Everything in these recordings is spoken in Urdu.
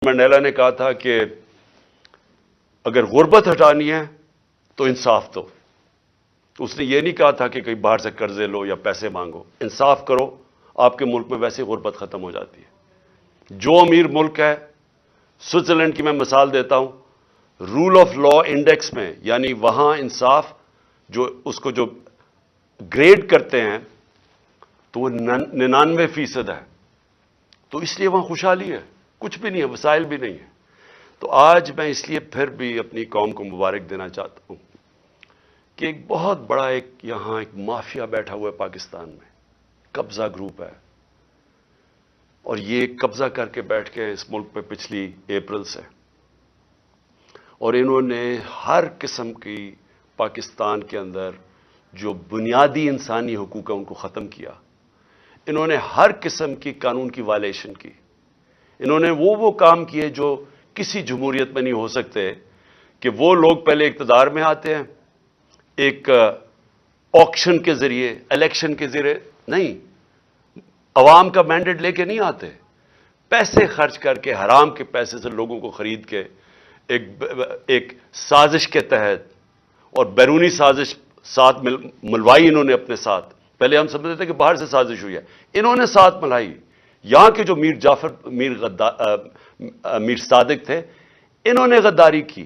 منڈیلا نے کہا تھا کہ اگر غربت ہٹانی ہے تو انصاف دو. اس نے یہ نہیں کہا تھا کہ کہیں باہر سے قرضے لو یا پیسے مانگو. انصاف کرو، آپ کے ملک میں ویسے غربت ختم ہو جاتی ہے. جو امیر ملک ہے، سوئٹزرلینڈ کی میں مثال دیتا ہوں، رول آف لا انڈیکس میں، یعنی وہاں انصاف جو اس کو جو گریڈ کرتے ہیں تو وہ 99% ہے. تو اس لیے وہاں خوشحالی ہے، کچھ بھی نہیں ہے، وسائل بھی نہیں ہے. تو آج میں اس لیے پھر بھی اپنی قوم کو مبارک دینا چاہتا ہوں کہ ایک بہت بڑا یہاں ایک مافیا بیٹھا ہوا ہے پاکستان میں، قبضہ گروپ ہے، اور یہ قبضہ کر کے بیٹھ کے اس ملک پہ پچھلی اپریل سے، اور انہوں نے ہر قسم کی پاکستان کے اندر جو بنیادی انسانی حقوق ہیں ان کو ختم کیا. انہوں نے ہر قسم کی قانون کی وائلیشن کی. انہوں نے وہ کام کیے جو کسی جمہوریت میں نہیں ہو سکتے، کہ وہ لوگ پہلے اقتدار میں آتے ہیں ایک آکشن کے ذریعے، الیکشن کے ذریعے نہیں، عوام کا مینڈیٹ لے کے نہیں آتے، پیسے خرچ کر کے، حرام کے پیسے سے لوگوں کو خرید کے ایک سازش کے تحت، اور بیرونی سازش ساتھ ملوائی انہوں نے اپنے ساتھ. پہلے ہم سمجھتے تھے کہ باہر سے سازش ہوئی ہے، انہوں نے ساتھ ملائی. یہاں کے جو میر صادق تھے، انہوں نے غداری کی.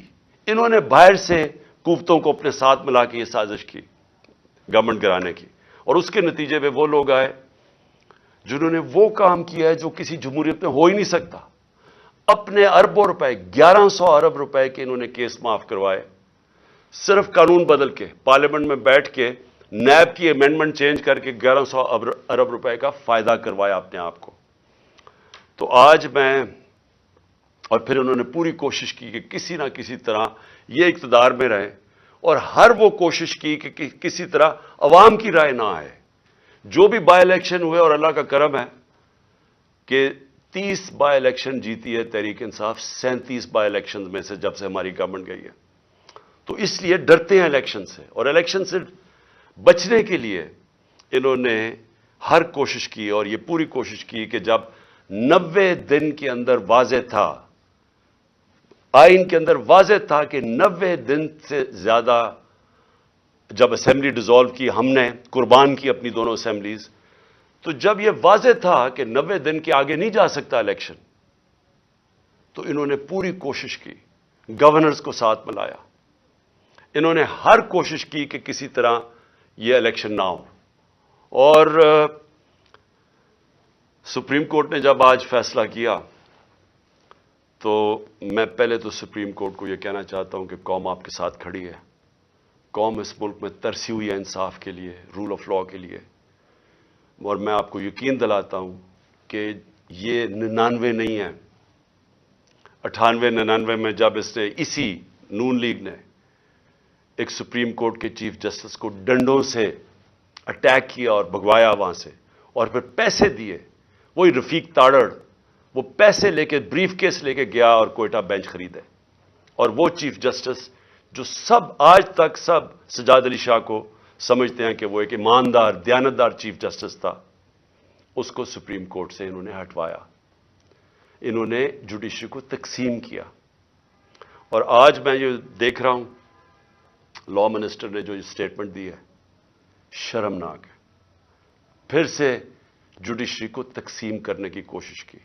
انہوں نے باہر سے قوتوں کو اپنے ساتھ ملا کے یہ سازش کی گورنمنٹ گرانے کی، اور اس کے نتیجے میں وہ لوگ آئے جنہوں نے وہ کام کیا ہے جو کسی جمہوریت میں ہو ہی نہیں سکتا. اپنے اربوں روپے، 1100 ارب روپے کے انہوں نے کیس معاف کروائے، صرف قانون بدل کے، پارلیمنٹ میں بیٹھ کے نیب کی امینڈمنٹ چینج کر کے 1100 ارب روپے کا فائدہ کروایا اپنے آپ کو. تو آج اور پھر انہوں نے پوری کوشش کی کہ کسی نہ کسی طرح یہ اقتدار میں رہے، اور ہر وہ کوشش کی کہ کسی طرح عوام کی رائے نہ آئے. جو بھی بائی الیکشن ہوئے، اور اللہ کا کرم ہے کہ 30 بائی الیکشن جیتی ہے تحریک انصاف 37 بائی الیکشن میں سے، جب سے ہماری گورنمنٹ گئی ہے. تو اس لیے ڈرتے ہیں الیکشن سے، اور الیکشن سے بچنے کے لیے انہوں نے ہر کوشش کی، اور یہ پوری کوشش کی کہ جب 90 دن کے اندر واضح تھا، آئین کے اندر واضح تھا کہ 90 دن سے زیادہ، جب اسمبلی ڈیزالو کی، ہم نے قربان کی اپنی دونوں اسمبلیز، تو جب یہ واضح تھا کہ 90 دن کے آگے نہیں جا سکتا الیکشن، تو انہوں نے پوری کوشش کی، گورنرز کو ساتھ ملایا. انہوں نے ہر کوشش کی کہ کسی طرح یہ الیکشن نہ ہو. اور سپریم کورٹ نے جب آج فیصلہ کیا، تو میں پہلے تو سپریم کورٹ کو یہ کہنا چاہتا ہوں کہ قوم آپ کے ساتھ کھڑی ہے. قوم اس ملک میں ترسی ہوئی ہے انصاف کے لیے، رول آف لا کے لیے. اور میں آپ کو یقین دلاتا ہوں کہ یہ 99 نہیں ہے، 98-99 میں جب اس نے اسی نون لیگ نے ایک سپریم کورٹ کے چیف جسٹس کو ڈنڈوں سے اٹیک کیا اور بھگوایا وہاں سے، اور پھر پیسے دیے. وہی رفیق تاڑڑ، وہ پیسے لے کے بریف کیس لے کے گیا اور کوئٹہ بینچ خریدے. اور وہ چیف جسٹس جو آج تک سب سجاد علی شاہ کو سمجھتے ہیں کہ وہ ایک ایماندار، دیانتدار چیف جسٹس تھا، اس کو سپریم کورٹ سے انہوں نے ہٹوایا. انہوں نے جوڈیشری کو تقسیم کیا. اور آج میں یہ دیکھ رہا ہوں، لا منسٹر نے جو اسٹیٹمنٹ دی ہے، شرمناک ہے. پھر سے جوڈیشری کو تقسیم کرنے کی کوشش کی،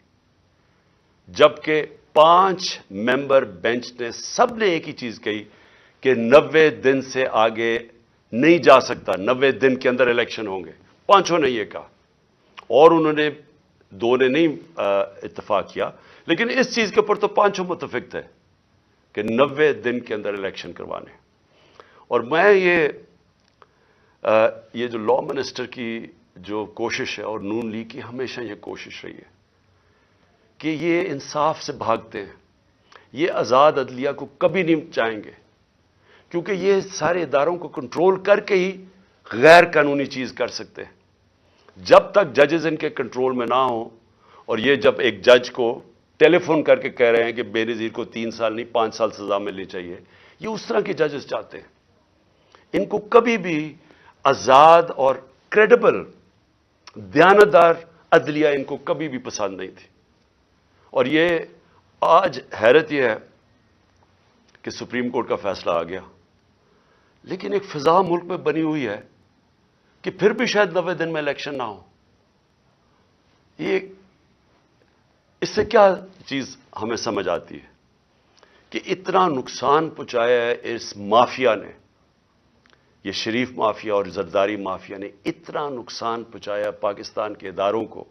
جبکہ 5 ممبر بینچ نے سب نے ایک ہی چیز کہی کہ 90 دن سے آگے نہیں جا سکتا، 90 دن کے اندر الیکشن ہوں گے. 5 نے یہ کہا، اور انہوں نے 2 نے نہیں اتفاق کیا، لیکن اس چیز کے اوپر تو 5 متفق تھے کہ 90 دن کے اندر الیکشن کروانے. اور میں یہ جو لا منسٹر کی جو کوشش ہے، اور نون لیگ کی ہمیشہ یہ کوشش رہی ہے کہ یہ انصاف سے بھاگتے ہیں، یہ آزاد عدلیہ کو کبھی نہیں چاہیں گے، کیونکہ یہ سارے اداروں کو کنٹرول کر کے ہی غیر قانونی چیز کر سکتے ہیں. جب تک ججز ان کے کنٹرول میں نہ ہوں، اور یہ جب ایک جج کو ٹیلی فون کر کے کہہ رہے ہیں کہ بے نظیر کو 3 سال نہیں 5 سال سزا ملنی چاہیے، یہ اس طرح کے ججز چاہتے ہیں. ان کو کبھی بھی آزاد اور کریڈیبل، دیانتدار عدلیہ ان کو کبھی بھی پسند نہیں تھی. اور یہ آج حیرت یہ ہے کہ سپریم کورٹ کا فیصلہ آ گیا، لیکن ایک فضا ملک میں بنی ہوئی ہے کہ پھر بھی شاید 90 دن میں الیکشن نہ ہو۔ یہ اس سے کیا چیز ہمیں سمجھ آتی ہے کہ اتنا نقصان پہنچایا ہے اس مافیا نے، یہ شریف مافیا اور زرداری مافیا نے اتنا نقصان پہنچایا پاکستان کے اداروں کو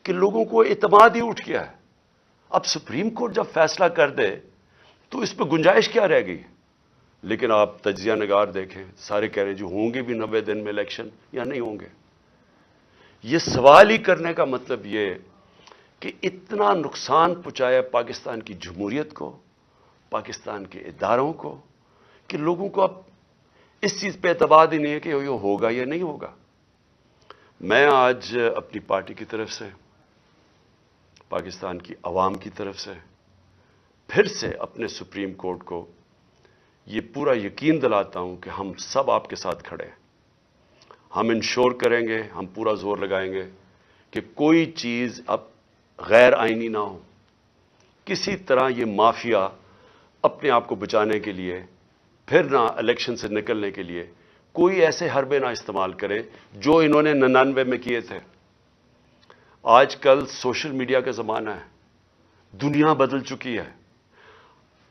کہ لوگوں کو اعتماد ہی اٹھ گیا ہے۔ اب سپریم کورٹ جب فیصلہ کر دے تو اس پہ گنجائش کیا رہ گئی؟ لیکن آپ تجزیہ نگار دیکھیں، سارے کہہ رہے ہیں جو ہوں گے بھی 90 دن میں الیکشن یا نہیں ہوں گے۔ یہ سوال ہی کرنے کا مطلب یہ کہ اتنا نقصان پہنچایا پاکستان کی جمہوریت کو، پاکستان کے اداروں کو، کہ لوگوں کو اب اس چیز پہ اعتماد ہی نہیں ہے کہ یہ ہوگا یا نہیں ہوگا۔ میں آج اپنی پارٹی کی طرف سے، پاکستان کی عوام کی طرف سے پھر سے اپنے سپریم کورٹ کو یہ پورا یقین دلاتا ہوں کہ ہم سب آپ کے ساتھ کھڑے ہیں۔ ہم انشور کریں گے، ہم پورا زور لگائیں گے کہ کوئی چیز اب غیر آئینی نہ ہو، کسی طرح یہ مافیا اپنے آپ کو بچانے کے لیے، پھر نہ الیکشن سے نکلنے کے لیے کوئی ایسے حربے نہ استعمال کریں جو انہوں نے 99 میں کیے تھے۔ آج کل سوشل میڈیا کا زمانہ ہے، دنیا بدل چکی ہے۔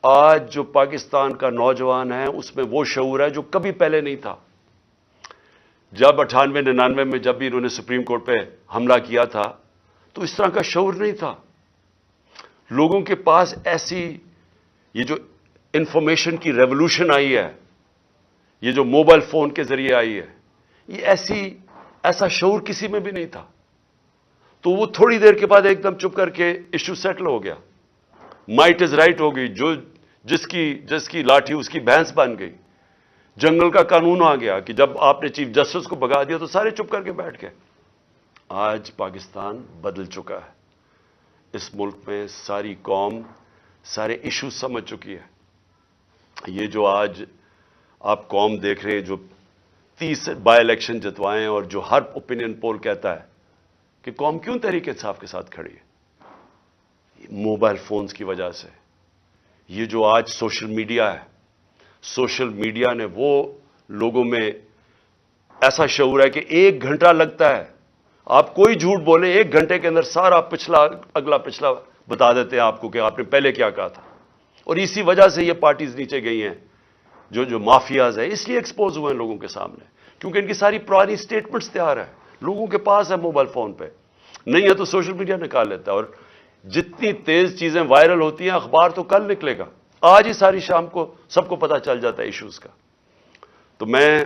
آج جو پاکستان کا نوجوان ہے اس میں وہ شعور ہے جو کبھی پہلے نہیں تھا۔ جب 98 99 میں جب بھی انہوں نے سپریم کورٹ پہ حملہ کیا تھا تو اس طرح کا شعور نہیں تھا۔ لوگوں کے پاس ایسی یہ جو انفارمیشن کی ریولوشن آئی ہے، یہ جو موبائل فون کے ذریعے آئی ہے، یہ ایسا شعور کسی میں بھی نہیں تھا۔ تو وہ تھوڑی دیر کے بعد ایک دم چپ کر کے ایشو سیٹل ہو گیا، مائٹ از رائٹ ہو گئی، جس کی لاٹھی اس کی بھینس بن گئی۔ جنگل کا قانون آ گیا کہ جب آپ نے چیف جسٹس کو بھگا دیا تو سارے چپ کر کے بیٹھ گئے۔ آج پاکستان بدل چکا ہے، اس ملک میں ساری قوم سارے ایشو سمجھ چکی ہے۔ یہ جو آج آپ قوم دیکھ رہے ہیں جو 30 بائی الیکشن جتوائے ہیں، اور جو ہر اوپینین پول کہتا ہے کہ قوم کیوں تحریک انصاف کے ساتھ کھڑی ہے، موبائل فونز کی وجہ سے۔ یہ جو آج سوشل میڈیا ہے، سوشل میڈیا نے وہ لوگوں میں ایسا شعور ہے کہ 1 گھنٹہ لگتا ہے، آپ کوئی جھوٹ بولیں 1 گھنٹے کے اندر سارا اگلا پچھلا بتا دیتے ہیں آپ کو کہ آپ نے پہلے کیا کہا تھا۔ اور اسی وجہ سے یہ پارٹیز نیچے گئی ہیں، جو مافیاز ہیں اس لیے ایکسپوز ہوئے ہیں لوگوں کے سامنے، کیونکہ ان کی ساری پرانی سٹیٹمنٹس تیار ہیں، لوگوں کے پاس ہے موبائل فون پہ، نہیں ہے تو سوشل میڈیا نکال لیتا ہے۔ اور جتنی تیز چیزیں وائرل ہوتی ہیں، اخبار تو کل نکلے گا، آج ہی ساری شام کو سب کو پتا چل جاتا ہے ایشوز کا۔ تو میں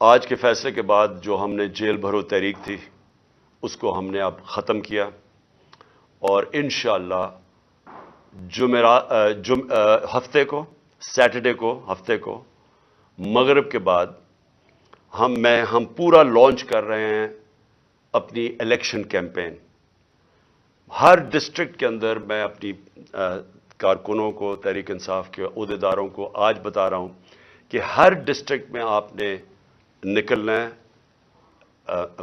آج کے فیصلے کے بعد جو ہم نے جیل بھرو تحریک تھی اس کو ہم نے اب ختم کیا، اور انشاءاللہ سیٹرڈے کو ہفتے کو مغرب کے بعد ہم پورا لانچ کر رہے ہیں اپنی الیکشن کیمپین۔ ہر ڈسٹرکٹ کے اندر میں اپنی کارکنوں کو، تحریک انصاف کے عہدیداروں کو آج بتا رہا ہوں کہ ہر ڈسٹرکٹ میں آپ نے نکلنا ہے،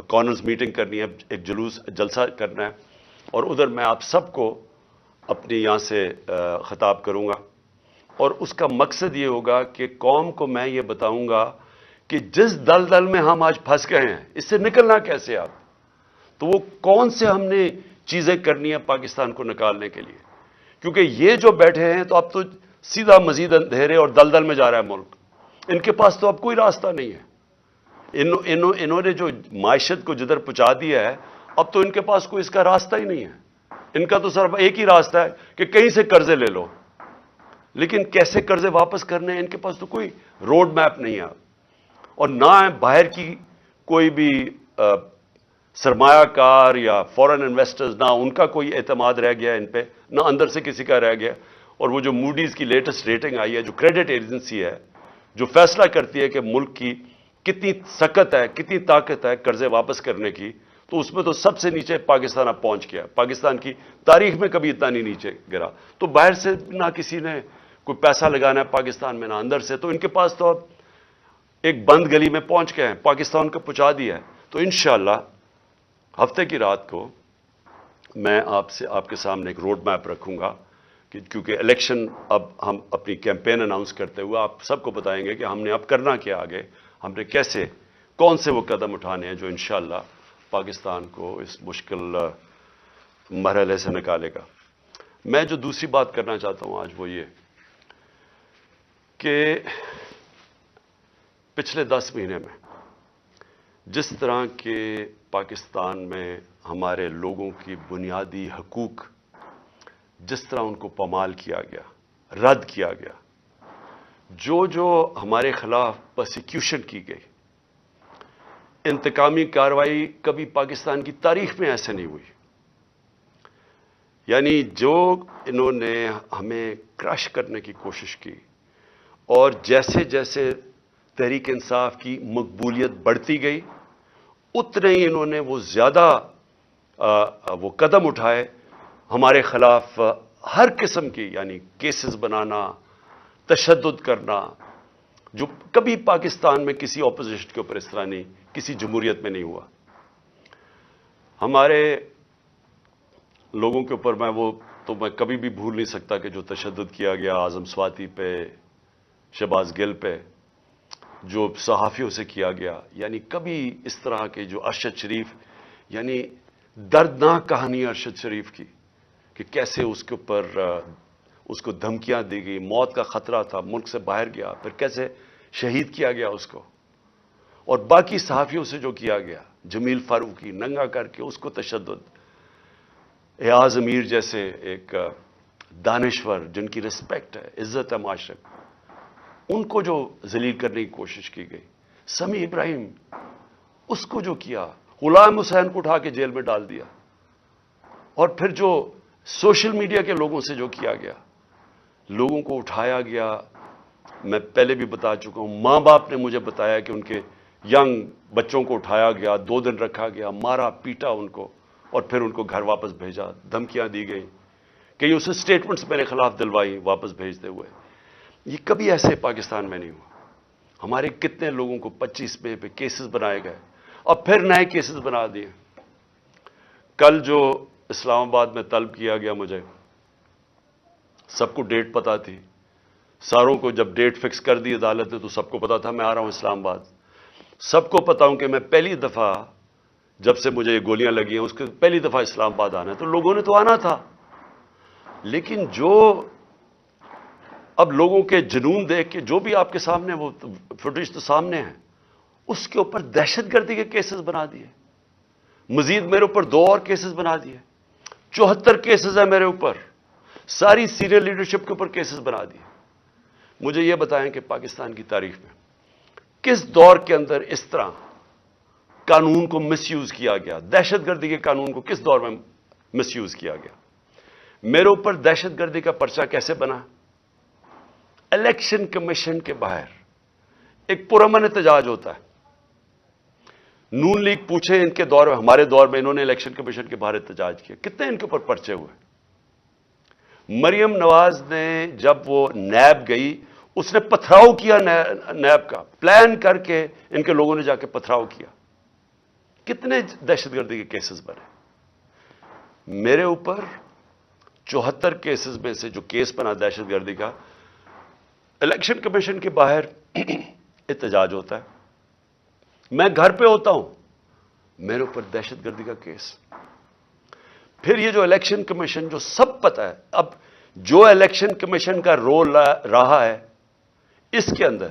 کارنرز میٹنگ کرنی ہے، ایک جلسہ کرنا ہے، اور ادھر میں آپ سب کو اپنی یہاں سے خطاب کروں گا، اور اس کا مقصد یہ ہوگا کہ قوم کو میں یہ بتاؤں گا کہ جس دلدل میں ہم آج پھنس گئے ہیں اس سے نکلنا کیسے آپ، تو وہ کون سے ہم نے چیزیں کرنی ہیں پاکستان کو نکالنے کے لیے، کیونکہ یہ جو بیٹھے ہیں تو اب تو سیدھا مزید اندھیرے اور دلدل میں جا رہا ہے ملک، ان کے پاس تو اب کوئی راستہ نہیں ہے۔ انہوں نے جو معیشت کو جدھر پہنچا دیا ہے، اب تو ان کے پاس کوئی اس کا راستہ ہی نہیں ہے۔ ان کا تو صرف ایک ہی راستہ ہے کہ کہیں سے قرضے لے لو، لیکن کیسے قرضے واپس کرنے ہیں ان کے پاس تو کوئی روڈ میپ نہیں ہے، اور نہ باہر کی کوئی بھی سرمایہ کار یا فورن انویسٹرز، نہ ان کا کوئی اعتماد رہ گیا ان پہ، نہ اندر سے کسی کا رہ گیا۔ اور وہ جو موڈیز کی لیٹسٹ ریٹنگ آئی ہے، جو کریڈٹ ایجنسی ہے جو فیصلہ کرتی ہے کہ ملک کی کتنی سکت ہے، کتنی طاقت ہے قرضے واپس کرنے کی، تو اس میں تو سب سے نیچے پاکستان اب پہنچ گیا۔ پاکستان کی تاریخ میں کبھی اتنا نہیں نیچے گرا۔ تو باہر سے نہ کسی نے کوئی پیسہ لگانا ہے پاکستان میں، نہ اندر سے، تو ان کے پاس تو اب ایک بند گلی میں پہنچ گئے ہیں، پاکستان کو پہنچا دیا ہے۔ تو انشاءاللہ ہفتے کی رات کو میں آپ کے سامنے ایک روڈ میپ رکھوں گا کہ کیونکہ الیکشن اب ہم اپنی کیمپین اناؤنس کرتے ہوئے آپ سب کو بتائیں گے کہ ہم نے اب کرنا کیا آگے، ہم نے کیسے کون سے وہ قدم اٹھانے ہیں جو انشاءاللہ پاکستان کو اس مشکل مرحلے سے نکالے گا۔ میں جو دوسری بات کرنا چاہتا ہوں آج وہ یہ کہ پچھلے 10 مہینے میں جس طرح کے پاکستان میں ہمارے لوگوں کی بنیادی حقوق جس طرح ان کو پامال کیا گیا، رد کیا گیا، جو ہمارے خلاف پرسیکیوشن کی گئی، انتقامی کارروائی کبھی پاکستان کی تاریخ میں ایسے نہیں ہوئی، یعنی جو انہوں نے ہمیں کرش کرنے کی کوشش کی، اور جیسے جیسے تحریک انصاف کی مقبولیت بڑھتی گئی اتنے ہی انہوں نے وہ زیادہ وہ قدم اٹھائے ہمارے خلاف ہر قسم کی، یعنی کیسز بنانا، تشدد کرنا، جو کبھی پاکستان میں کسی اپوزیشن کے اوپر اس طرح نہیں، کسی جمہوریت میں نہیں ہوا۔ ہمارے لوگوں کے اوپر میں کبھی بھی بھول نہیں سکتا کہ جو تشدد کیا گیا اعظم سواتی پہ، شہباز گل پہ، جو صحافیوں سے کیا گیا، یعنی کبھی اس طرح کے جو ارشد شریف، یعنی دردناک کہانی ارشد شریف کی کہ کیسے اس کے اوپر اس کو دھمکیاں دی گئی، موت کا خطرہ تھا، ملک سے باہر گیا، پھر کیسے شہید کیا گیا اس کو، اور باقی صحافیوں سے جو کیا گیا، جمیل فاروقی ننگا کر کے اس کو تشدد، ایاز امیر جیسے ایک دانشور جن کی رسپیکٹ ہے، عزت ہے معاشرے میں، ان کو جو ذلیل کرنے کی کوشش کی گئی، سمیع ابراہیم اس کو جو کیا، غلام حسین کو اٹھا کے جیل میں ڈال دیا، اور پھر جو سوشل میڈیا کے لوگوں سے جو کیا گیا، لوگوں کو اٹھایا گیا، میں پہلے بھی بتا چکا ہوں، ماں باپ نے مجھے بتایا کہ ان کے ینگ بچوں کو اٹھایا گیا، 2 دن رکھا گیا، مارا پیٹا ان کو، اور پھر ان کو گھر واپس بھیجا، دھمکیاں دی گئیں، کئی اسے سٹیٹمنٹس میرے خلاف دلوائی واپس بھیجتے ہوئے۔ یہ کبھی ایسے پاکستان میں نہیں ہوا۔ ہمارے کتنے لوگوں کو 25 مئی پہ کیسز بنائے گئے، اور پھر نئے کیسز بنا دیے۔ کل جو اسلام آباد میں طلب کیا گیا مجھے، سب کو ڈیٹ پتا تھی، ساروں کو جب ڈیٹ فکس کر دی عدالت نے تو سب کو پتا تھا میں آ رہا ہوں اسلام آباد، سب کو پتا ہوں کہ میں پہلی دفعہ جب سے مجھے یہ گولیاں لگی ہیں اس کے پہلی دفعہ اسلام آباد آنا ہے، تو لوگوں نے تو آنا تھا، لیکن جو اب لوگوں کے جنون دیکھ کے جو بھی آپ کے سامنے وہ فوٹیج تو سامنے ہیں، اس کے اوپر دہشت گردی کے کیسز بنا دیے، مزید میرے اوپر 2 اور کیسز بنا دیے، 74 کیسز ہیں میرے اوپر، ساری سینئر لیڈرشپ کے اوپر کیسز بنا دیے۔ مجھے یہ بتائیں کہ پاکستان کی تاریخ میں کس دور کے اندر اس طرح قانون کو مس یوز کیا گیا، دہشت گردی کے قانون کو کس دور میں مس یوز کیا گیا؟ میرے اوپر دہشت گردی کا پرچہ کیسے بنا؟ الیکشن کمیشن کے باہر ایک پرامن احتجاج ہوتا ہے، نون لیگ پوچھیں ان کے دور میں، ہمارے دور میں انہوں نے الیکشن کمیشن کے باہر احتجاج کیا، کتنے ان کے اوپر پرچے ہوئے؟ مریم نواز نے جب وہ نیب گئی اس نے پتھراؤ کیا، نیب کا پلان کر کے ان کے لوگوں نے جا کے پتھراؤ کیا، کتنے دہشت گردی کے کیسز بنے؟ میرے اوپر 74 کیسز میں سے جو کیس بنا دہشت گردی کا، الیکشن کمیشن کے باہر احتجاج ہوتا ہے، میں گھر پہ ہوتا ہوں، میرے اوپر دہشت گردی کا کیس۔ پھر یہ جو الیکشن کمیشن جو سب پتہ ہے، اب جو الیکشن کمیشن کا رول رہا ہے اس کے اندر،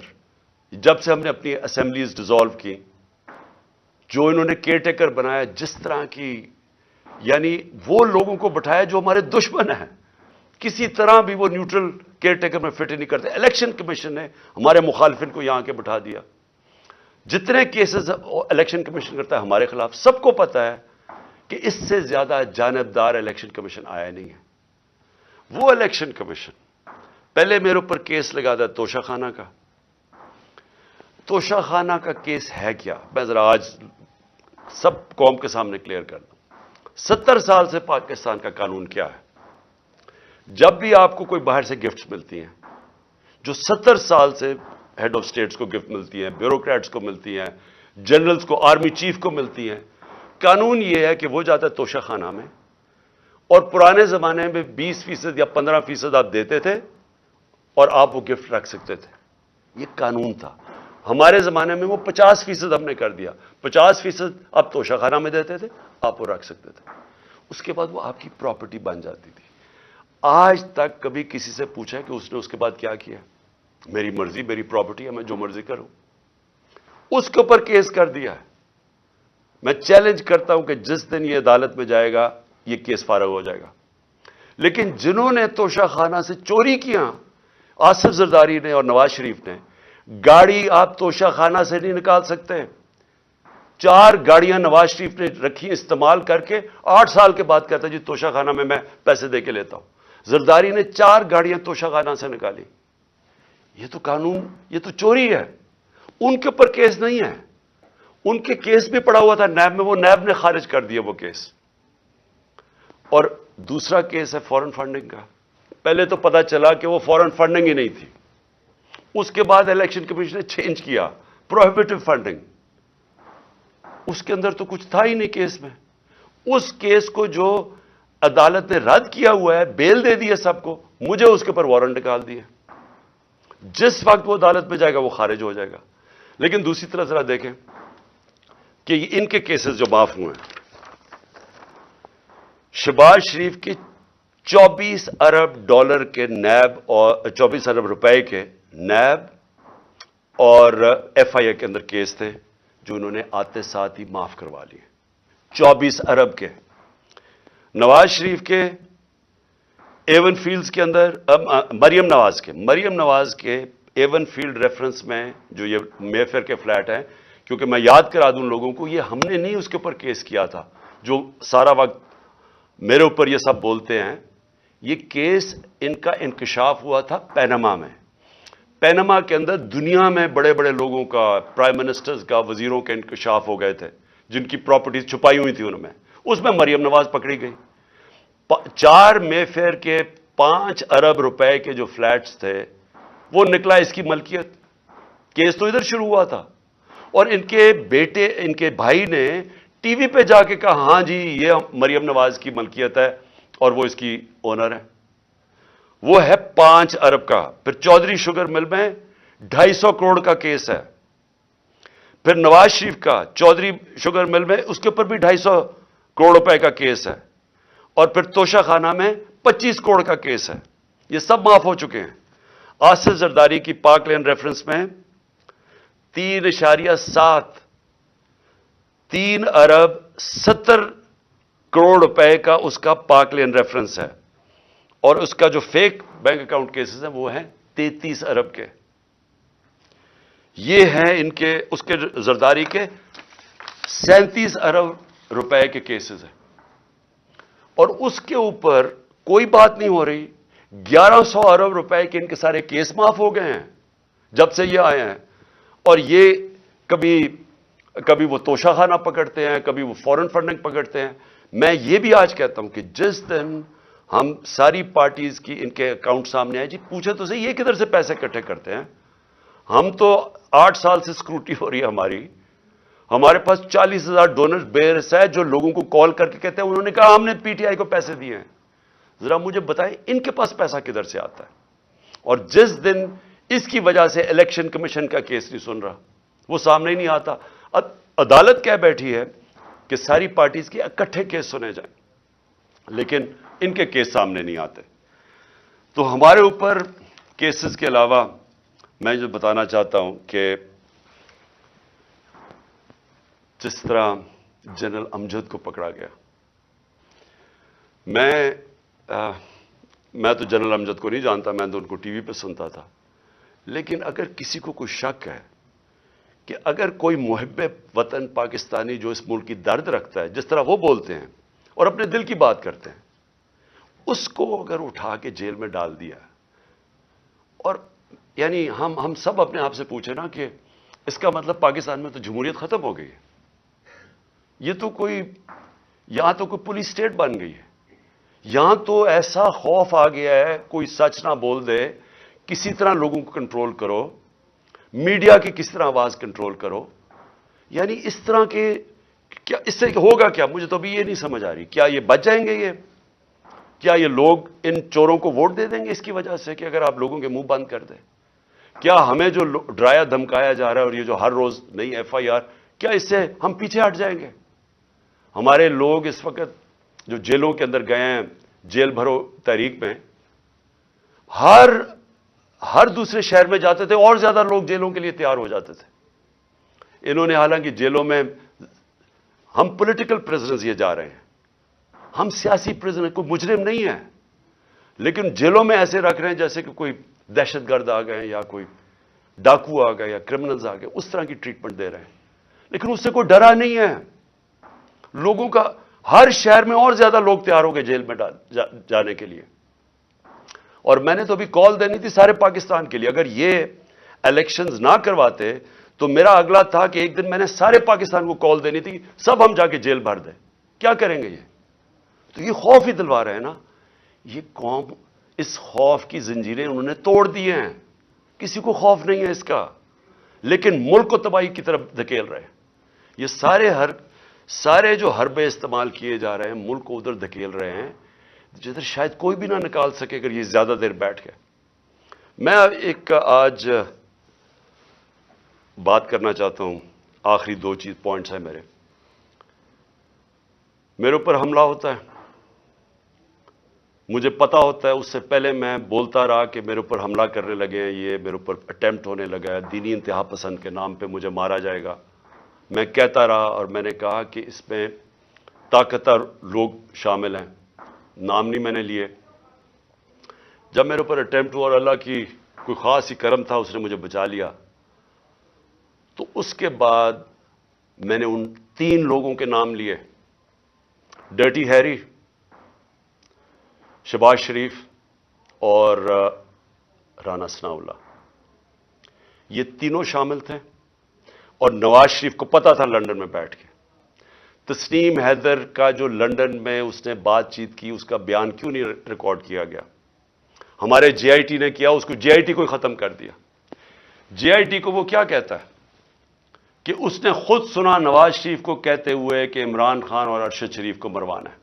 جب سے ہم نے اپنی اسمبلیز ڈیزالو کی، جو انہوں نے کیئر ٹیکر بنایا، جس طرح کی، یعنی وہ لوگوں کو بٹھایا جو ہمارے دشمن ہیں، کسی طرح بھی وہ نیوٹرل کیئر ٹیکر میں فٹ نہیں کرتے، الیکشن کمیشن نے ہمارے مخالفین کو یہاں کے بٹھا دیا۔ جتنے کیسز الیکشن کمیشن کرتا ہے ہمارے خلاف، سب کو پتہ ہے کہ اس سے زیادہ جانبدار الیکشن کمیشن آیا نہیں ہے۔ وہ الیکشن کمیشن پہلے میرے اوپر کیس لگا تھا توشہ خانہ کا۔ توشہ خانہ کا کیس ہے کیا، میں ذرا آج سب قوم کے سامنے کلیئر کر دوں۔ 70 سال سے پاکستان کا قانون کیا ہے؟ جب بھی آپ کو کوئی باہر سے گفٹس ملتی ہیں، جو 70 سال سے ہیڈ آف سٹیٹس کو گفٹ ملتی ہیں، بیوروکریٹس کو ملتی ہیں، جنرلز کو، آرمی چیف کو ملتی ہیں، قانون یہ ہے کہ وہ جاتا ہے توشہ خانہ میں، اور پرانے زمانے میں 20% یا 15% آپ دیتے تھے اور آپ وہ گفٹ رکھ سکتے تھے. یہ قانون تھا. ہمارے زمانے میں وہ 50% ہم نے کر دیا. 50% آپ توشہ خانہ میں دیتے تھے, آپ وہ رکھ سکتے تھے. اس کے بعد وہ آپ کی پراپرٹی بن جاتی تھی. آج تک کبھی کسی سے پوچھا کہ اس نے اس کے بعد کیا کیا؟ میری مرضی, میری پراپرٹی ہے, میں جو مرضی کروں. اس کے اوپر کیس کر دیا ہے. میں چیلنج کرتا ہوں کہ جس دن یہ عدالت میں جائے گا یہ کیس فارغ ہو جائے گا. لیکن جنہوں نے توشہ خانہ سے چوری کیا, آصف زرداری نے اور نواز شریف نے, گاڑی آپ توشہ خانہ سے نہیں نکال سکتے. 4 گاڑیاں نواز شریف نے رکھی استعمال کر کے, 8 سال کے بعد کہتا جی توشہ خانہ میں پیسے دے کے لیتا ہوں. زرداری نے 4 گاڑیاں توشہ خانہ سے نکالی. یہ تو قانون, یہ تو چوری ہے. ان کے اوپر کیس نہیں ہے. ان کے کیس بھی پڑا ہوا تھا نیب میں, وہ نیب نے خارج کر دیا وہ کیس. اور دوسرا کیس ہے فورن فنڈنگ کا. پہلے تو پتا چلا کہ وہ فورن فنڈنگ ہی نہیں تھی. اس کے بعد الیکشن کمیشن نے چینج کیا, پروہیبٹو فنڈنگ. اس کے اندر تو کچھ تھا ہی نہیں کیس میں. اس کیس کو جو عدالت نے رد کیا ہوا ہے, بیل دے دی ہے سب کو, مجھے اس کے اوپر وارنٹ نکال دیے. جس وقت وہ عدالت میں جائے گا وہ خارج ہو جائے گا. لیکن دوسری طرف ذرا دیکھیں کہ ان کے کیسز جو معاف ہوئے ہیں, شہباز شریف کی 24 ارب ڈالر کے نیب اور 24 ارب روپے کے نیب اور ایف آئی اے کے اندر کیس تھے جو انہوں نے آتے ساتھ ہی معاف کروا لیے. 24 ارب کے. نواز شریف کے ایون فیلڈز کے اندر, مریم نواز کے ایون فیلڈ ریفرنس میں جو یہ مے فیئر کے فلیٹ ہیں, کیونکہ میں یاد کرا دوں لوگوں کو, یہ ہم نے نہیں اس کے اوپر کیس کیا تھا جو سارا وقت میرے اوپر یہ سب بولتے ہیں. یہ کیس ان کا انکشاف ہوا تھا پینما میں. پینما کے اندر دنیا میں بڑے بڑے لوگوں کا, پرائم منسٹرز کا, وزیروں کے انکشاف ہو گئے تھے جن کی پراپرٹیز چھپائی ہوئی تھی ان میں. اس میں مریم نواز پکڑی گئی. 4 مے فیئر کے 5 ارب روپے کے جو فلیٹس تھے وہ نکلا اس کی ملکیت. کیس تو ادھر شروع ہوا تھا. اور ان کے بیٹے, ان کے بھائی نے ٹی وی پہ جا کے کہا ہاں جی یہ مریم نواز کی ملکیت ہے اور وہ اس کی اونر ہے. وہ ہے 5 ارب کا. پھر چودھری شوگر مل میں 250 کروڑ کا کیس ہے. پھر نواز شریف کا چودھری شوگر مل میں اس کے اوپر بھی 250 کروڑ روپے کا کیس ہے. اور پھر توشہ خانہ میں 25 کروڑ کا کیس ہے. یہ سب معاف ہو چکے ہیں. آصف زرداری کی پاک لین ریفرنس میں 3 ارب 70 کروڑ روپے کا اس کا پاک لین ریفرنس ہے. اور اس کا جو فیک بینک اکاؤنٹ کیسز ہیں وہ ہیں 33 ارب کے. یہ ہیں ان کے, اس کے زرداری کے 37 ارب روپے کے کیسز ہیں. اور اس کے اوپر کوئی بات نہیں ہو رہی. 1100 ارب روپے کے ان کے سارے کیس معاف ہو گئے ہیں جب سے یہ آئے ہیں. اور یہ کبھی وہ توشہ خانہ پکڑتے ہیں, کبھی وہ فورن فنڈنگ پکڑتے ہیں. میں یہ بھی آج کہتا ہوں کہ جس دن ہم ساری پارٹیز کی ان کے اکاؤنٹ سامنے آئے, جی پوچھے تو صحیح یہ کدھر سے پیسے اکٹھے کرتے ہیں. ہم تو 8 سال سے اسکروٹی ہو رہی ہے ہماری. ہمارے پاس 40,000 ڈونرز بیرس ہے جو لوگوں کو کال کر کے کہتے ہیں انہوں نے کہا ہم نے پی ٹی آئی کو پیسے دیے ہیں. ذرا مجھے بتائیں ان کے پاس پیسہ کدھر سے آتا ہے. اور جس دن اس کی وجہ سے الیکشن کمیشن کا کیس نہیں سن رہا, وہ سامنے ہی نہیں آتا. عدالت کہہ بیٹھی ہے کہ ساری پارٹیز کے اکٹھے کیس سنے جائیں, لیکن ان کے کیس سامنے نہیں آتے. تو ہمارے اوپر کیسز کے علاوہ میں جو بتانا چاہتا ہوں کہ جس طرح جنرل امجد کو پکڑا گیا, میں تو جنرل امجد کو نہیں جانتا, میں تو ان کو ٹی وی پہ سنتا تھا. لیکن اگر کسی کو کوئی شک ہے کہ اگر کوئی محب وطن پاکستانی جو اس ملک کی درد رکھتا ہے, جس طرح وہ بولتے ہیں اور اپنے دل کی بات کرتے ہیں, اس کو اگر اٹھا کے جیل میں ڈال دیا, اور یعنی ہم سب اپنے آپ سے پوچھیں نا کہ اس کا مطلب پاکستان میں تو جمہوریت ختم ہو گئی ہے. یہ تو یہاں تو کوئی پولیس اسٹیٹ بن گئی ہے. یہاں تو ایسا خوف آ گیا ہے, کوئی سچ نہ بول دے, کسی طرح لوگوں کو کنٹرول کرو, میڈیا کی کس طرح آواز کنٹرول کرو. یعنی اس طرح کے کیا اس سے ہوگا کیا, مجھے تو ابھی یہ نہیں سمجھ آ رہی. کیا یہ بچ جائیں گے یہ کیا یہ لوگ ان چوروں کو ووٹ دے دیں گے اس کی وجہ سے کہ اگر آپ لوگوں کے منہ بند کر دیں؟ کیا ہمیں جو ڈرایا دھمکایا جا رہا ہے اور یہ جو ہر روز نئی ایف آئی آر، کیا اس سے ہم پیچھے ہٹ جائیں گے؟ ہمارے لوگ اس وقت جو جیلوں کے اندر گئے ہیں، جیل بھرو تحریک میں، ہر دوسرے شہر میں جاتے تھے اور زیادہ لوگ جیلوں کے لیے تیار ہو جاتے تھے. انہوں نے حالانکہ جیلوں میں، ہم پولیٹیکل پرزنرز یہ جا رہے ہیں، ہم سیاسی پرزنر، کوئی مجرم نہیں ہے، لیکن جیلوں میں ایسے رکھ رہے ہیں جیسے کہ کوئی دہشت گرد آ گئے یا کوئی ڈاکو آ گئے یا کرمنلز آ گئے، اس طرح کی ٹریٹمنٹ دے رہے ہیں. لیکن اس سے کوئی ڈرا نہیں ہے. لوگوں کا ہر شہر میں اور زیادہ لوگ تیار ہو گئے جیل میں جانے کے لیے. اور میں نے تو ابھی کال دینی تھی سارے پاکستان کے لیے. اگر یہ الیکشنز نہ کرواتے تو میرا اگلا تھا کہ ایک دن میں نے سارے پاکستان کو کال دینی تھی، سب ہم جا کے جیل بھر دیں. کیا کریں گے یہ؟ تو یہ خوف ہی دلوا رہے ہیں نا. یہ قوم اس خوف کی زنجیریں انہوں نے توڑ دی ہیں. کسی کو خوف نہیں ہے اس کا، لیکن ملک کو تباہی کی طرف دھکیل رہے ہیں. یہ سارے جو حربے استعمال کیے جا رہے ہیں ملک کو ادھر دھکیل رہے ہیں جدھر شاید کوئی بھی نہ نکال سکے اگر یہ زیادہ دیر بیٹھ گئے. میں ایک آج بات کرنا چاہتا ہوں، آخری 2 پوائنٹس ہیں میرے اوپر حملہ ہوتا ہے، مجھے پتا ہوتا ہے، اس سے پہلے میں بولتا رہا کہ میرے اوپر حملہ کرنے لگے ہیں، یہ میرے اوپر اٹیمپٹ ہونے لگا ہے، دینی انتہا پسند کے نام پہ مجھے مارا جائے گا. میں کہتا رہا اور میں نے کہا کہ اس میں طاقتور لوگ شامل ہیں، نام نہیں میں نے لیے. جب میرے اوپر اٹیمپٹ ہوا اور اللہ کی کوئی خاص ہی کرم تھا، اس نے مجھے بچا لیا، تو اس کے بعد میں نے ان 3 لوگوں کے نام لیے، ڈرٹی ہیری، شہباز شریف اور رانا ثناء اللہ. یہ تینوں شامل تھے. اور نواز شریف کو پتا تھا لندن میں بیٹھ کے. تسنیم حیدر کا جو لندن میں اس نے بات چیت کی، اس کا بیان کیوں نہیں ریکارڈ کیا گیا؟ ہمارے جے آئی ٹی نے کیا، اس کو جے آئی ٹی کو ہی ختم کر دیا. جے آئی ٹی کو وہ کیا کہتا ہے کہ اس نے خود سنا نواز شریف کو کہتے ہوئے کہ عمران خان اور ارشد شریف کو مروانا ہے.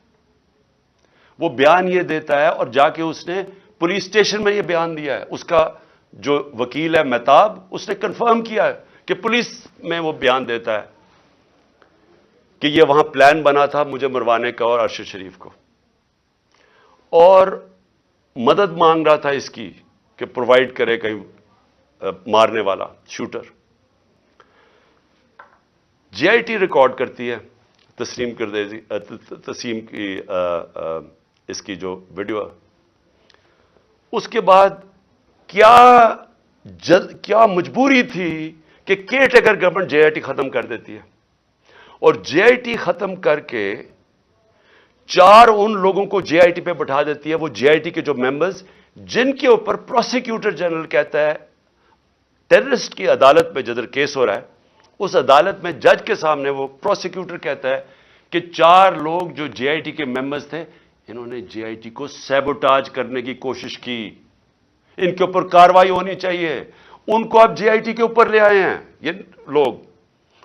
وہ بیان یہ دیتا ہے اور جا کے اس نے پولیس اسٹیشن میں یہ بیان دیا ہے. اس کا جو وکیل ہے مہتاب، اس نے کنفرم کیا ہے کہ پولیس میں وہ بیان دیتا ہے کہ یہ وہاں پلان بنا تھا مجھے مروانے کا اور ارشد شریف کو، اور مدد مانگ رہا تھا اس کی کہ پرووائڈ کرے کہیں مارنے والا shooter. J I T record کرتی ہے تسیم کی اس کی جو ویڈیو. اس کے بعد کیا مجبوری تھی کہ care taker government J I T ختم کر دیتی ہے، اور جے آئی ٹی ختم کر کے 4 ان لوگوں کو جے آئی ٹی پہ بٹھا دیتی ہے. وہ جے آئی ٹی کے جو ممبرز جن کے اوپر پروسیکیوٹر جنرل کہتا ہے ٹیررسٹ کی عدالت میں جدھر کیس ہو رہا ہے، اس عدالت میں جج کے سامنے وہ پروسیکیوٹر کہتا ہے کہ 4 لوگ جو جے آئی ٹی کے ممبرز تھے، انہوں نے جے آئی ٹی کو سیبوٹاج کرنے کی کوشش کی، ان کے اوپر کارروائی ہونی چاہیے. ان کو آپ جے آئی ٹی کے اوپر لے آئے ہیں یہ لوگ،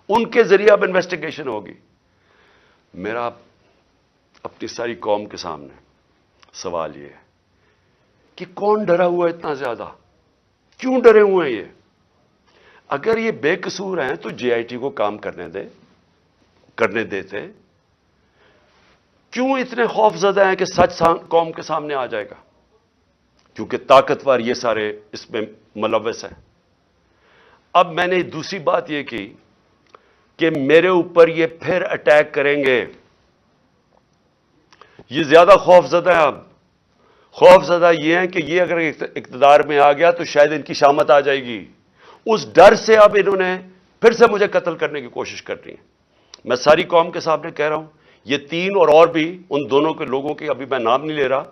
ان کے ذریعے اب انویسٹیگیشن ہوگی. میرا اپنی ساری قوم کے سامنے سوال یہ ہے کہ کون ڈرا ہوا ہے اتنا زیادہ؟ کیوں ڈرے ہوئے ہیں یہ؟ اگر یہ بے قصور ہیں تو جے آئی ٹی کو کام کرنے دیتے. کیوں اتنے خوف زدہ ہیں کہ سچ قوم کے سامنے آ جائے گا؟ کیونکہ طاقتور یہ سارے اس میں ملوث ہیں. اب میں نے دوسری بات یہ کی کہ میرے اوپر یہ پھر اٹیک کریں گے. یہ زیادہ خوف زدہ ہیں. اب خوف زدہ یہ ہیں کہ یہ اگر اقتدار میں آ گیا تو شاید ان کی شامت آ جائے گی. اس ڈر سے اب انہوں نے پھر سے مجھے قتل کرنے کی کوشش کرنی ہے. میں ساری قوم کے سامنے کہہ رہا ہوں، یہ 3 اور بھی ان دونوں کے لوگوں کے ابھی میں نام نہیں لے رہا،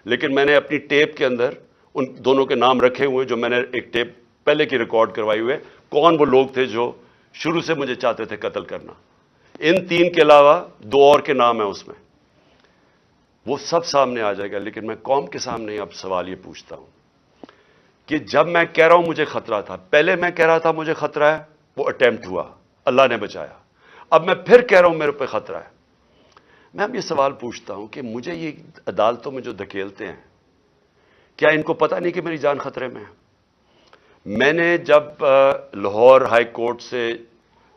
لیکن میں نے اپنی ٹیپ کے اندر ان دونوں کے نام رکھے ہوئے جو میں نے ایک ٹیپ پہلے کی ریکارڈ کروائی ہوئے. کون وہ لوگ تھے جو شروع سے مجھے چاہتے تھے قتل کرنا. ان 3 کے علاوہ 2 اور کے نام ہیں اس میں. وہ سب سامنے آ جائے گا. لیکن میں قوم کے سامنے اب سوال یہ پوچھتا ہوں کہ جب میں کہہ رہا ہوں مجھے خطرہ تھا، پہلے میں کہہ رہا تھا مجھے خطرہ ہے، وہ اٹیمپٹ ہوا، اللہ نے بچایا. اب میں پھر کہہ رہا ہوں میرے پہ خطرہ ہے. میں اب یہ سوال پوچھتا ہوں کہ مجھے یہ عدالتوں میں جو دھکیلتے ہیں، کیا ان کو پتہ نہیں کہ میری جان خطرے میں ہے؟ میں نے جب لاہور ہائی کورٹ سے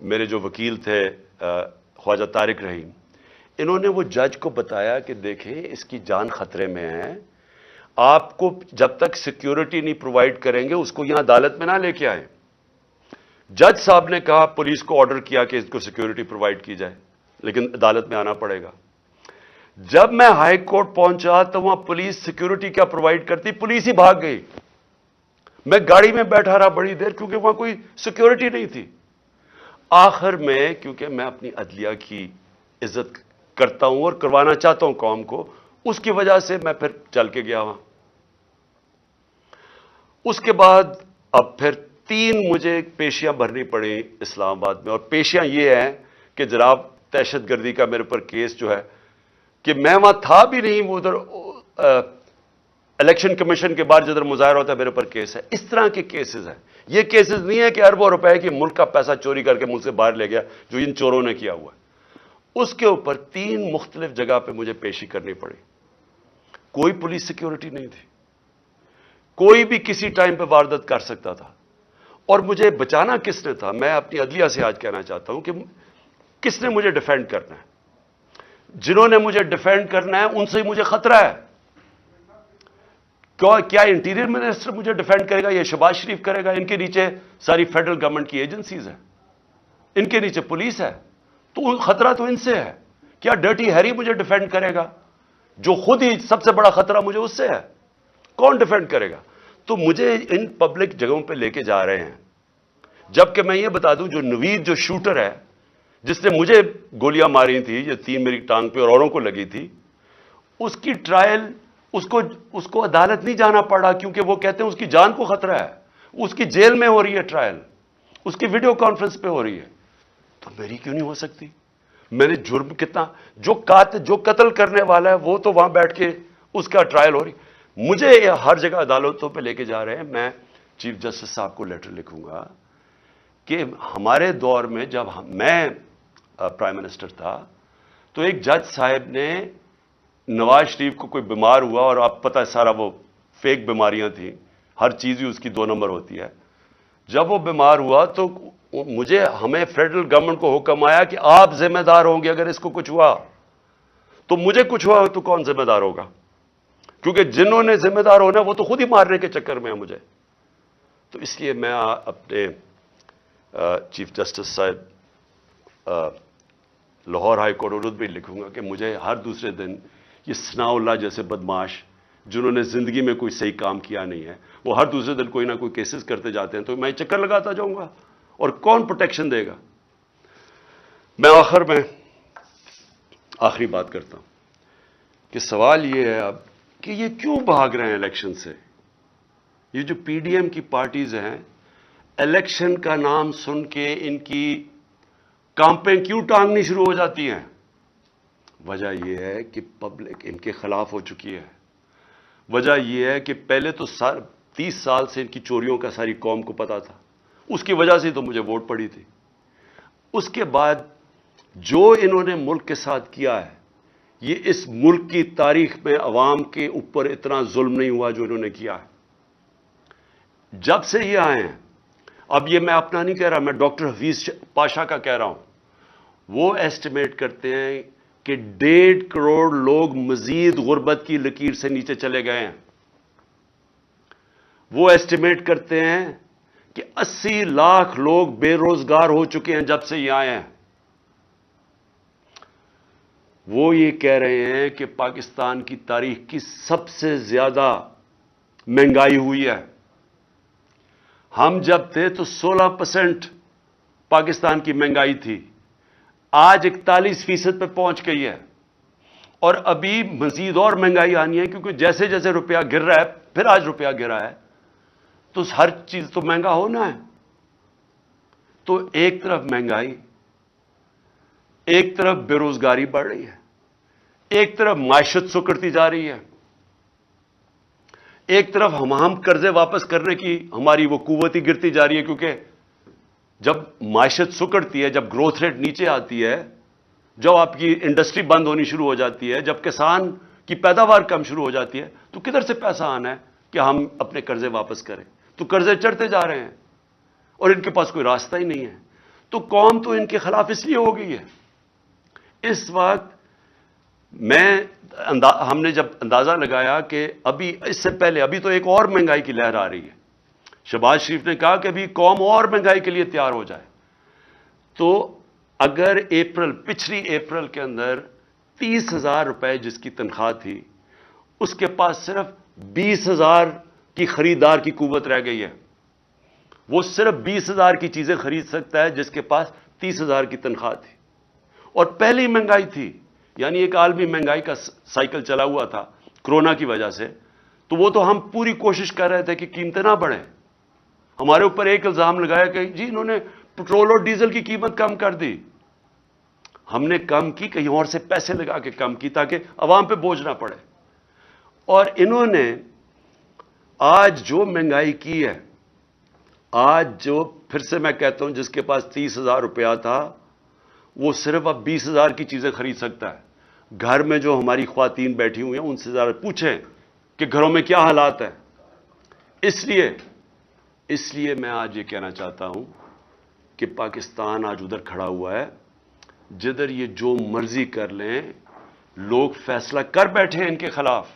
میرے جو وکیل تھے خواجہ طارق رحیم، انہوں نے وہ جج کو بتایا کہ دیکھیں اس کی جان خطرے میں ہے، آپ کو جب تک سیکیورٹی نہیں پرووائڈ کریں گے اس کو یہاں عدالت میں نہ لے کے آئیں۔ جج صاحب نے کہا، پولیس کو آرڈر کیا کہ اس کو سیکیورٹی پرووائڈ کی جائے، لیکن عدالت میں آنا پڑے گا۔ جب میں ہائی کورٹ پہنچا تو وہاں پولیس سیکیورٹی کیا پرووائڈ کرتی، پولیس ہی بھاگ گئی۔ میں گاڑی میں بیٹھا رہا بڑی دیر کیونکہ وہاں کوئی سیکیورٹی نہیں تھی۔ آخر میں کیونکہ میں اپنی عدلیہ کی عزت کرتا ہوں اور کروانا چاہتا ہوں قوم کو، اس کی وجہ سے میں پھر چل کے گیا وہاں۔ اس کے بعد اب پھر 3 مجھے پیشیاں بھرنی پڑیں اسلام آباد میں، اور پیشیاں یہ ہیں کہ جناب دہشت گردی کا میرے پر کیس جو ہے کہ میں وہاں تھا بھی نہیں، وہ ادھر الیکشن کمیشن کے بعد جدھر مظاہرہ ہوتا ہے میرے پر کیس ہے۔ اس طرح کے کیسز ہیں۔ یہ کیسز نہیں ہے کہ اربوں روپے کی ملک کا پیسہ چوری کر کے ملک سے باہر لے گیا جو ان چوروں نے کیا ہوا ہے۔ اس کے اوپر 3 مختلف جگہ پہ مجھے پیشی کرنی پڑی۔ کوئی پولیس سیکیورٹی نہیں تھی، کوئی بھی کسی ٹائم پہ واردات کر سکتا تھا، اور مجھے بچانا کس نے تھا؟ میں اپنی عدلیہ سے آج کہنا چاہتا ہوں کہ کس نے مجھے ڈیفینڈ کرنا ہے؟ جنہوں نے مجھے ڈیفینڈ کرنا ہے ان سے ہی مجھے خطرہ ہے۔ کیا انٹیریئر منسٹر مجھے ڈیفینڈ کرے گا یا شہباز شریف کرے گا؟ ان کے نیچے ساری فیڈرل گورنمنٹ کی ایجنسیز ہیں، ان کے نیچے پولیس ہے، تو خطرہ تو ان سے ہے۔ کیا ڈرٹی ہیری مجھے ڈیفینڈ کرے گا جو خود ہی سب سے بڑا خطرہ مجھے اس سے ہے؟ کون ڈیفینڈ کرے گا؟ تو مجھے ان پبلک جگہوں پہ لے کے جا رہے ہیں، جبکہ میں یہ بتا دوں جو نوید جو شوٹر ہے جس نے مجھے گولیاں ماری تھی، یہ 3 میری ٹانگ پہ اور اوروں کو لگی تھی، اس کی ٹرائل اس کو عدالت نہیں جانا پڑا کیونکہ وہ کہتے ہیں اس کی جان کو خطرہ ہے۔ اس کی جیل میں ہو رہی ہے ٹرائل، اس کی ویڈیو کانفرنس پہ ہو رہی ہے، تو میری کیوں نہیں ہو سکتی؟ میں نے جرم کتنا، جو قتل کرنے والا ہے وہ تو وہاں بیٹھ کے اس کا ٹرائل ہو رہی، مجھے ہر جگہ عدالتوں پہ لے کے جا رہے ہیں۔ میں چیف جسٹس صاحب کو لیٹر لکھوں گا کہ ہمارے دور میں جب میں پرائم منسٹر تھا تو ایک جج صاحب نے نواز شریف کو کوئی بیمار ہوا، اور آپ پتہ ہے سارا وہ فیک بیماریاں تھیں، ہر چیز ہی اس کی 2 نمبر ہوتی ہے۔ جب وہ بیمار ہوا تو ہمیں فیڈرل گورنمنٹ کو حکم آیا کہ آپ ذمہ دار ہوں گے اگر اس کو کچھ ہوا، تو مجھے کچھ ہوا تو کون ذمہ دار ہوگا؟ کیونکہ جنہوں نے ذمہ دار ہونا وہ تو خود ہی مارنے کے چکر میں ہیں مجھے۔ تو اس لیے میں اپنے چیف جسٹس صاحب لاہور ہائی کورٹ اردو بھی لکھوں گا کہ مجھے ہر دوسرے دن یہ ثناء اللہ جیسے بدماش جنہوں نے زندگی میں کوئی صحیح کام کیا نہیں ہے، وہ ہر دوسرے دن کوئی نہ کوئی کیسز کرتے جاتے ہیں، تو میں چکر لگاتا جاؤں گا، اور کون پروٹیکشن دے گا؟ میں آخر میں آخری بات کرتا ہوں کہ سوال یہ ہے اب کہ یہ کیوں بھاگ رہے ہیں الیکشن سے؟ یہ جو پی ڈی ایم کی پارٹیز ہیں، الیکشن کا نام سن کے ان کی کامپیں کیوں ٹانگنی شروع ہو جاتی ہیں؟ وجہ یہ ہے کہ پبلک ان کے خلاف ہو چکی ہے۔ وجہ یہ ہے کہ پہلے تو 30 سال سے ان کی چوریوں کا ساری قوم کو پتا تھا، اس کی وجہ سے تو مجھے ووٹ پڑی تھی۔ اس کے بعد جو انہوں نے ملک کے ساتھ کیا ہے، یہ اس ملک کی تاریخ میں عوام کے اوپر اتنا ظلم نہیں ہوا جو انہوں نے کیا ہے۔ جب سے یہ آئے ہیں، اب یہ میں اپنا نہیں کہہ رہا، میں ڈاکٹر حفیظ پاشا کا کہہ رہا ہوں، وہ ایسٹیمیٹ کرتے ہیں کہ 1.5 کروڑ لوگ مزید غربت کی لکیر سے نیچے چلے گئے ہیں۔ وہ ایسٹیمیٹ کرتے ہیں کہ 80 لاکھ لوگ بے روزگار ہو چکے ہیں جب سے یہ آئے ہیں۔ وہ یہ کہہ رہے ہیں کہ پاکستان کی تاریخ کی سب سے زیادہ مہنگائی ہوئی ہے۔ ہم جب تھے تو 16% پاکستان کی مہنگائی تھی، آج 41% پہ پہنچ گئی ہے، اور ابھی مزید اور مہنگائی آنی ہے، کیونکہ جیسے جیسے روپیہ گر رہا ہے، پھر آج روپیہ گرا ہے، تو ہر چیز تو مہنگا ہونا ہے۔ تو ایک طرف مہنگائی، ایک طرف بے روزگاری بڑھ رہی ہے، ایک طرف معیشت سکڑتی جا رہی ہے، ایک طرف ہم قرضے واپس کرنے کی ہماری وہ قوت ہی گرتی جا رہی ہے، کیونکہ جب معیشت سکڑتی ہے، جب گروتھ ریٹ نیچے آتی ہے جب آپ کی انڈسٹری بند ہونی شروع ہو جاتی ہے، جب کسان کی پیداوار کم شروع ہو جاتی ہے، تو کدھر سے پیسہ آنا ہے کہ ہم اپنے قرضے واپس کریں؟ تو قرضے چڑھتے جا رہے ہیں اور ان کے پاس کوئی راستہ ہی نہیں ہے. تو قوم تو ان کے خلاف اس لیے ہو گئی ہے. اس وقت ہم نے جب اندازہ لگایا کہ ابھی اس سے پہلے ابھی تو ایک اور مہنگائی کی لہر آ رہی ہے. شہباز شریف نے کہا کہ ابھی قوم اور مہنگائی کے لیے تیار ہو جائے. تو اگر پچھلی اپریل کے اندر 30,000 روپے جس کی تنخواہ تھی، اس کے پاس صرف 20,000 کی خریدار کی قوت رہ گئی ہے. وہ صرف 20,000 کی چیزیں خرید سکتا ہے جس کے پاس 30,000 کی تنخواہ تھی. اور پہلی مہنگائی تھی، یعنی ایک عالمی مہنگائی کا سائیکل چلا ہوا تھا کرونا کی وجہ سے. تو وہ تو ہم پوری کوشش کر رہے تھے کہ قیمتیں نہ بڑھیں. ہمارے اوپر ایک الزام لگایا کہ جی انہوں نے پٹرول اور ڈیزل کی قیمت کم کر دی. ہم نے کم کی، کہیں اور سے پیسے لگا کے کم کی تاکہ عوام پہ بوجھ نہ پڑے. اور انہوں نے آج جو مہنگائی کی ہے، آج جو پھر سے میں کہتا ہوں جس کے پاس 30,000 روپیہ تھا وہ صرف اب 20,000 کی چیزیں خرید سکتا ہے. گھر میں جو ہماری خواتین بیٹھی ہوئی ہیں ان سے ذرا پوچھیں کہ گھروں میں کیا حالات ہیں. اس لیے میں آج یہ کہنا چاہتا ہوں کہ پاکستان آج ادھر کھڑا ہوا ہے جدھر یہ جو مرضی کر لیں، لوگ فیصلہ کر بیٹھے ہیں ان کے خلاف.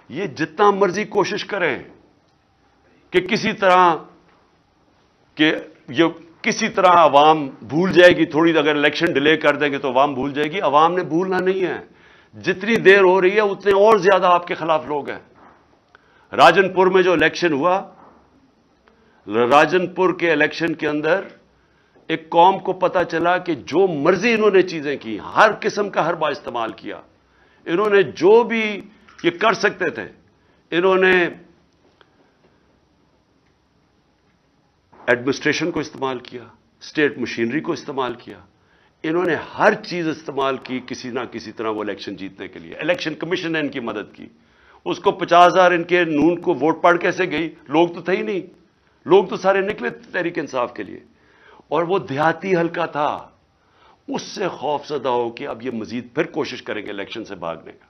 یہ جتنا مرضی کوشش کریں کہ کسی طرح عوام بھول جائے گی، تھوڑی اگر الیکشن ڈیلے کر دیں گے تو عوام بھول جائے گی. عوام نے بھولنا نہیں ہے. جتنی دیر ہو رہی ہے اتنے اور زیادہ آپ کے خلاف لوگ ہیں. راجن پور میں جو الیکشن ہوا، راجن پور کے الیکشن کے اندر ایک قوم کو پتا چلا کہ جو مرضی انہوں نے چیزیں کی، ہر قسم کا حربہ استعمال کیا. انہوں نے جو بھی یہ کر سکتے تھے، انہوں نے ایڈمنسٹریشن کو استعمال کیا، اسٹیٹ مشینری کو استعمال کیا. انہوں نے ہر چیز استعمال کی کسی نہ کسی طرح وہ الیکشن جیتنے کے لیے. الیکشن کمیشن نے ان کی مدد کی. اس کو 50,000 ان کے نون کو ووٹ پڑ کیسے گئی؟ لوگ تو تھے ہی نہیں. لوگ تو سارے نکلے تحریک انصاف کے لیے. اور وہ دیہاتی حلقہ تھا، اس سے خوف زدہ ہو کہ اب یہ مزید پھر کوشش کریں گے الیکشن سے بھاگنے کا.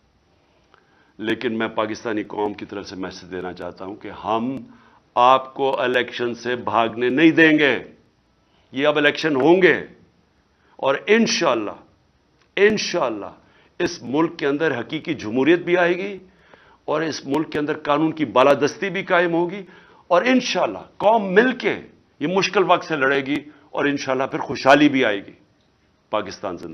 لیکن میں پاکستانی قوم کی طرف سے میسج دینا چاہتا ہوں کہ ہم آپ کو الیکشن سے بھاگنے نہیں دیں گے. یہ اب الیکشن ہوں گے اور انشاءاللہ اس ملک کے اندر حقیقی جمہوریت بھی آئے گی اور اس ملک کے اندر قانون کی بالادستی بھی قائم ہوگی. اور انشاءاللہ قوم مل کے یہ مشکل وقت سے لڑے گی اور انشاءاللہ پھر خوشحالی بھی آئے گی. پاکستان زندہ.